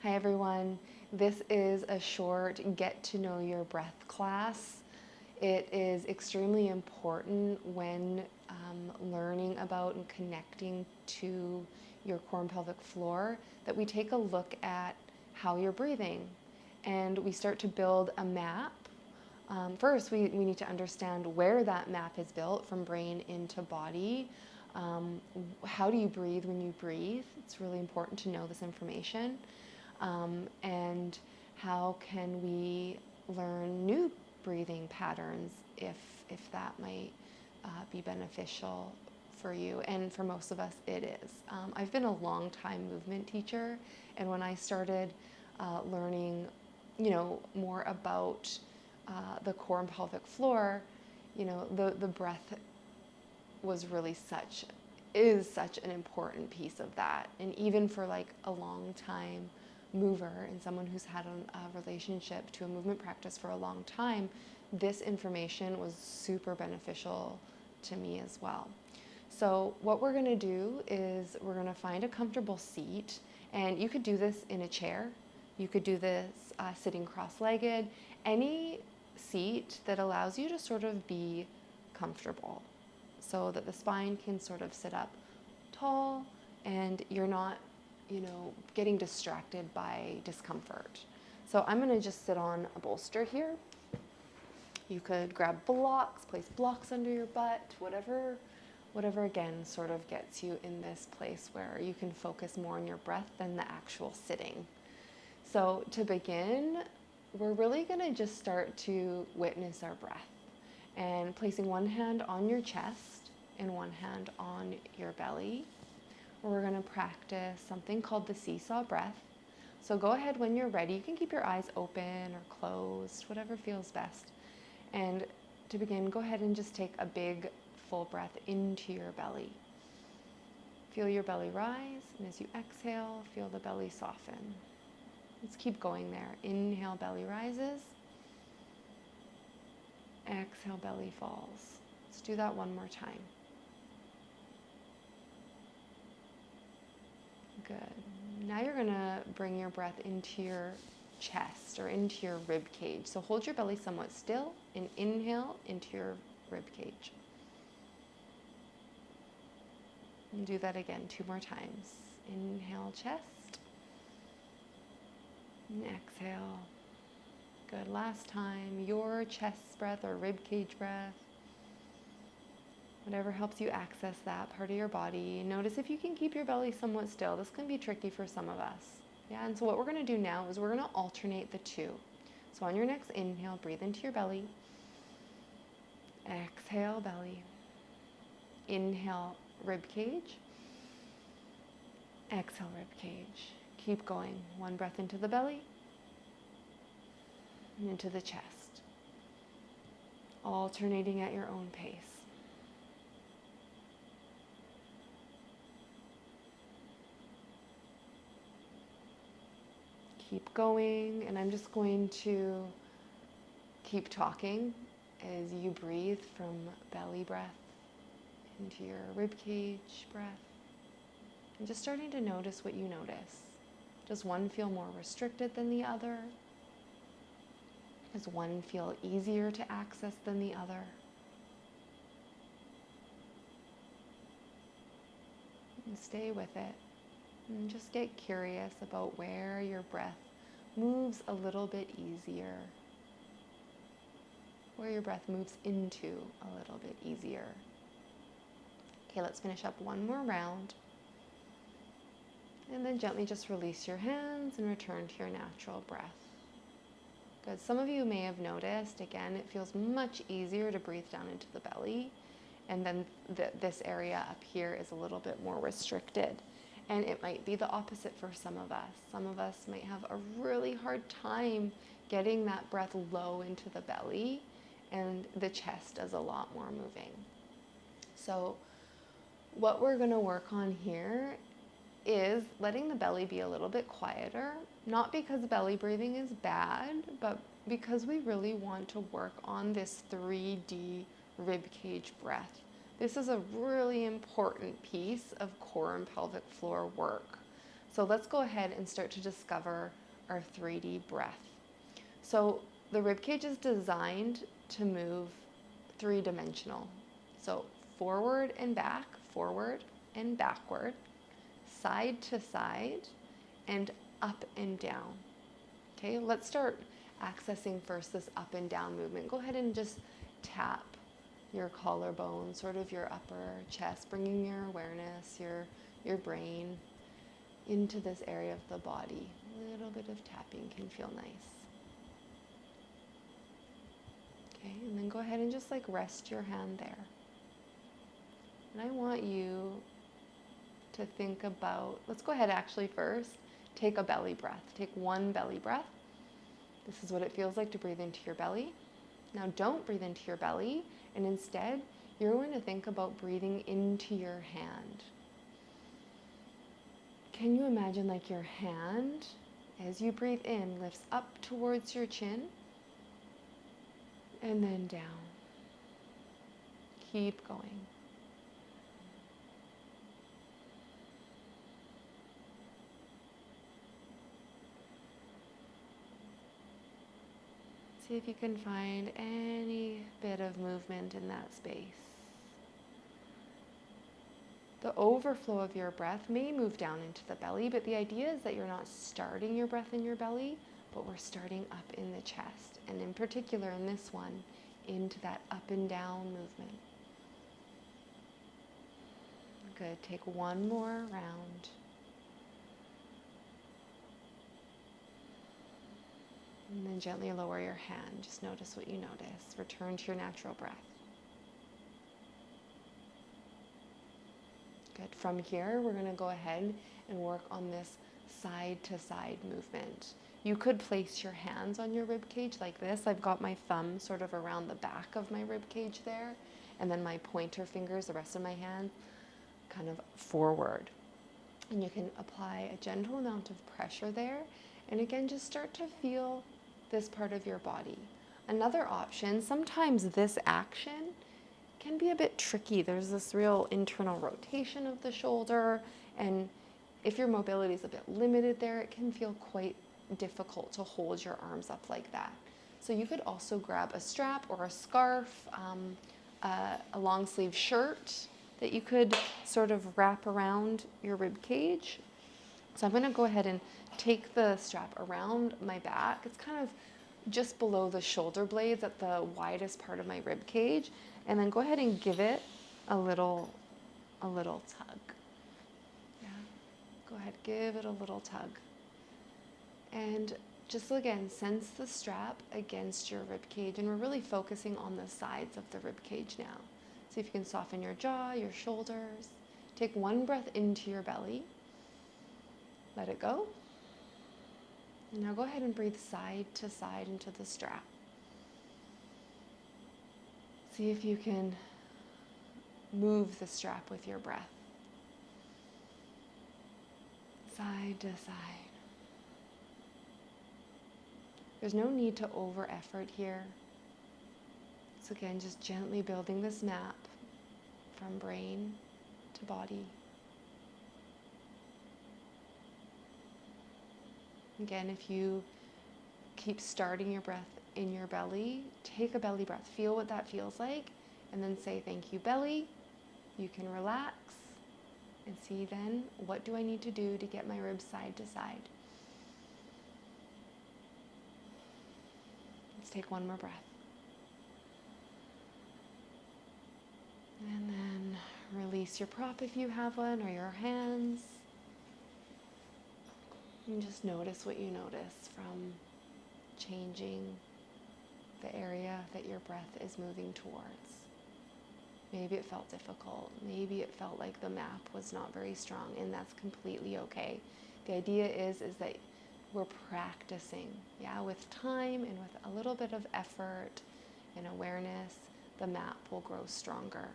Hi everyone. This is a short get to know your breath class. It is extremely important when learning about and connecting to your core and pelvic floor that we take a look at how you're breathing and we start to build a map. First, we need to understand where that map is built from brain into body. How do you breathe when you breathe? It's really important to know this information. And how can we learn new breathing patterns if that might be beneficial for you, and for most of us it is. I've been a long time movement teacher, and when I started learning, more about the core and pelvic floor, the breath was really is such an important piece of that. And even for like a long time mover and someone who's had a relationship to a movement practice for a long time, this information was super beneficial to me as well. So what we're going to do is we're going to find a comfortable seat, and you could do this in a chair, you could do this sitting cross-legged, any seat that allows you to sort of be comfortable so that the spine can sort of sit up tall and you're not getting distracted by discomfort. So I'm going to just sit on a bolster here. You could grab blocks, place blocks under your butt, whatever again sort of gets you in this place where you can focus more on your breath than the actual sitting. So to begin, we're really going to just start to witness our breath and placing one hand on your chest and one hand on your belly. We're going to practice something called the seesaw breath. So go ahead when you're ready. You can keep your eyes open or closed, whatever feels best. And to begin, go ahead and just take a big full breath into your belly. Feel your belly rise, and as you exhale, feel the belly soften. Let's keep going there. Inhale, belly rises. Exhale, belly falls. Let's do that one more time. Good. Now you're going to bring your breath into your chest or into your rib cage. So hold your belly somewhat still and inhale into your rib cage. And do that again 2 more times. Inhale, chest. And exhale. Good. Last time, your chest breath or rib cage breath. Whatever helps you access that part of your body. Notice if you can keep your belly somewhat still. This can be tricky for some of us. Yeah, and so what we're going to do now is we're going to alternate the two. So on your next inhale, breathe into your belly. Exhale, belly. Inhale, rib cage. Exhale, rib cage. Keep going. One breath into the belly and into the chest. Alternating at your own pace. Keep going, and I'm just going to keep talking as you breathe from belly breath into your rib cage breath. And just starting to notice what you notice. Does one feel more restricted than the other? Does one feel easier to access than the other? And stay with it. And just get curious about where your breath moves a little bit easier. Where your breath moves into a little bit easier. Okay, let's finish up one more round. And then gently just release your hands and return to your natural breath. Good. Some of you may have noticed, again, it feels much easier to breathe down into the belly. And then this area up here is a little bit more restricted. And it might be the opposite for some of us. Some of us might have a really hard time getting that breath low into the belly, and the chest does a lot more moving. So what we're going to work on here is letting the belly be a little bit quieter, not because belly breathing is bad, but because we really want to work on this 3D rib cage breath. This is a really important piece of core and pelvic floor work. So let's go ahead and start to discover our 3D breath. So the ribcage is designed to move three-dimensional. So forward and backward, side to side, and up and down. Okay, let's start accessing first this up and down movement. Go ahead and just tap your collarbone, sort of your upper chest, bringing your awareness, your brain into this area of the body. A little bit of tapping can feel nice. Okay, and then go ahead and just like rest your hand there. And I want you to think about, let's go ahead actually first, take a belly breath. Take one belly breath. This is what it feels like to breathe into your belly. Now don't breathe into your belly, and instead you're going to think about breathing into your hand. Can you imagine like your hand, as you breathe in, lifts up towards your chin and then down. Keep going. See if you can find any bit of movement in that space. The overflow of your breath may move down into the belly, but the idea is that you're not starting your breath in your belly, but we're starting up in the chest, and in particular in this one, into that up and down movement. Good. Take one more round. And then gently lower your hand. Just notice what you notice. Return to your natural breath. Good. From here, we're going to go ahead and work on this side to side movement. You could place your hands on your rib cage like this. I've got my thumb sort of around the back of my rib cage there, and then my pointer fingers, the rest of my hand, kind of forward. And you can apply a gentle amount of pressure there. And again, just start to feel this part of your body. Another option, sometimes this action can be a bit tricky. There's this real internal rotation of the shoulder, and if your mobility is a bit limited there, it can feel quite difficult to hold your arms up like that. So you could also grab a strap or a scarf, a long sleeve shirt that you could sort of wrap around your rib cage. So I'm going to go ahead and take the strap around my back. It's kind of just below the shoulder blades at the widest part of my rib cage, and then go ahead and give it a little tug. Yeah. Go ahead, give it a little tug. And just again, sense the strap against your rib cage, and we're really focusing on the sides of the rib cage now. See if you can soften your jaw, your shoulders. Take one breath into your belly. Let it go. And now go ahead and breathe side to side into the strap. See if you can move the strap with your breath. Side to side. There's no need to over effort here. So again, just gently building this map from brain to body. Again, if you keep starting your breath in your belly, take a belly breath. Feel what that feels like, and then say, thank you, belly. You can relax and see then, what do I need to do to get my ribs side to side? Let's take one more breath. And then release your prop if you have one, or your hands. And just notice what you notice from changing the area that your breath is moving towards. Maybe it felt difficult. Maybe it felt like the map was not very strong, and that's completely okay. The idea is that we're practicing. Yeah, with time and with a little bit of effort and awareness, the map will grow stronger.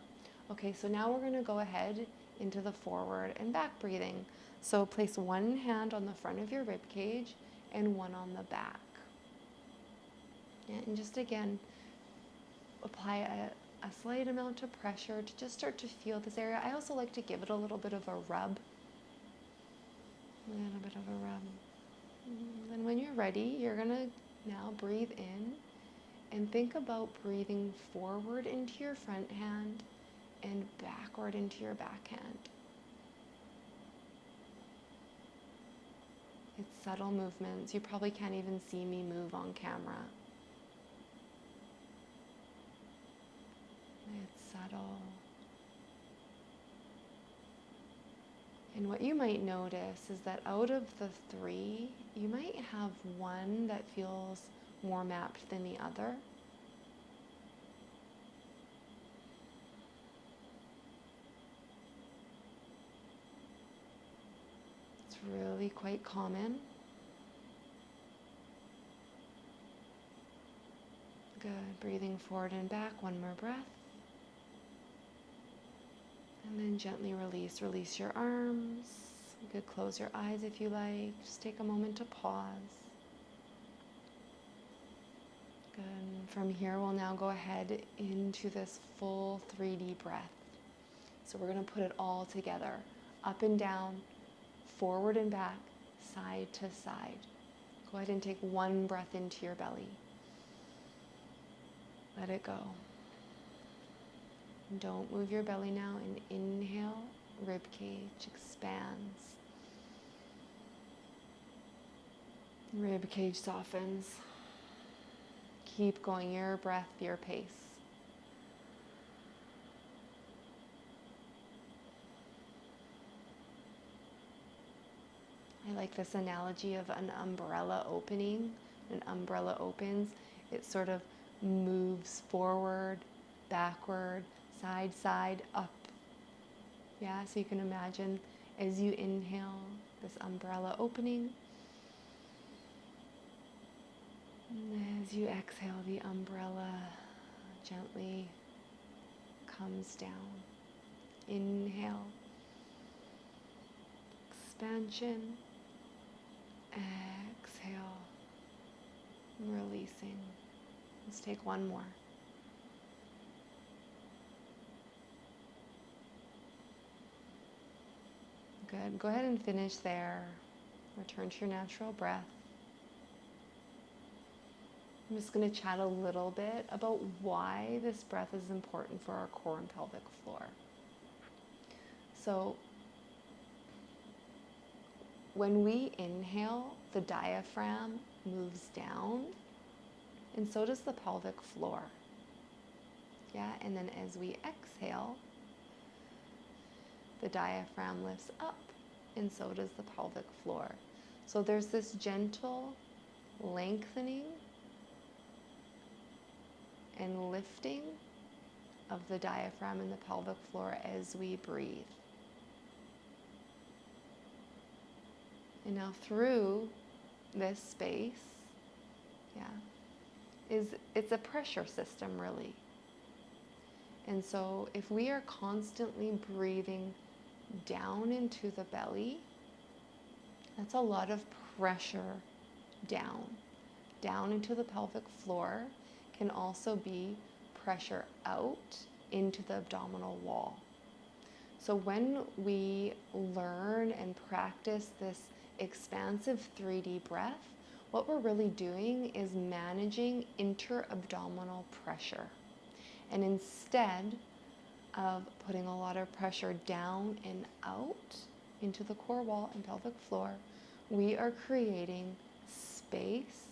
Okay, so now we're going to go ahead into the forward and back breathing. So place one hand on the front of your rib cage and one on the back. And just again, apply a slight amount of pressure to just start to feel this area. I also like to give it a little bit of a rub. A little bit of a rub. Then when you're ready, you're gonna now breathe in and think about breathing forward into your front hand and backward into your back hand. It's subtle movements. You probably can't even see me move on camera. It's subtle. And what you might notice is that out of the three, you might have one that feels more mapped than the other. It's really quite common. Good. Breathing forward and back. One more breath. And then gently release. Release your arms. You could close your eyes if you like. Just take a moment to pause. Good. From here, we'll now go ahead into this full 3D breath. So we're going to put it all together. Up and down, forward and back, side to side. Go ahead and take one breath into your belly. Let it go. Don't move your belly now, and inhale, rib cage expands. Rib cage softens. Keep going, your breath, your pace. I like this analogy of an umbrella opening. An umbrella opens, it sort of moves forward, backward, side, side, up. Yeah, so you can imagine as you inhale this umbrella opening, and as you exhale, the umbrella gently comes down. Inhale, expansion, exhale, releasing. Let's take one more. Good. Go ahead and finish there. Return to your natural breath. I'm just going to chat a little bit about why this breath is important for our core and pelvic floor. So, when we inhale, the diaphragm moves down, and so does the pelvic floor. Yeah, and then as we exhale, the diaphragm lifts up, and so does the pelvic floor. So there's this gentle lengthening and lifting of the diaphragm and the pelvic floor as we breathe. And now through this space, it's a pressure system really. And so if we are constantly breathing down into the belly, that's a lot of pressure down into the pelvic floor. Can also be pressure out into the abdominal wall. So when we learn and practice this expansive 3D breath, what we're really doing is managing intra-abdominal pressure. And instead of putting a lot of pressure down and out into the core wall and pelvic floor, we are creating space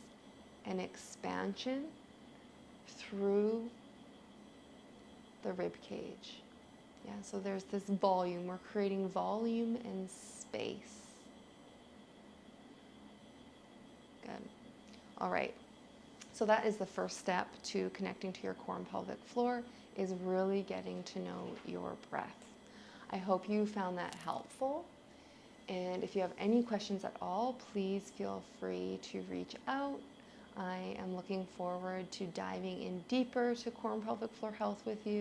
and expansion through the rib cage. Yeah, so there's this volume. We're creating volume and space. Good. All right. So that is the first step to connecting to your core and pelvic floor, is really getting to know your breath. I hope you found that helpful. And if you have any questions at all, please feel free to reach out. I am looking forward to diving in deeper to core and pelvic floor health with you.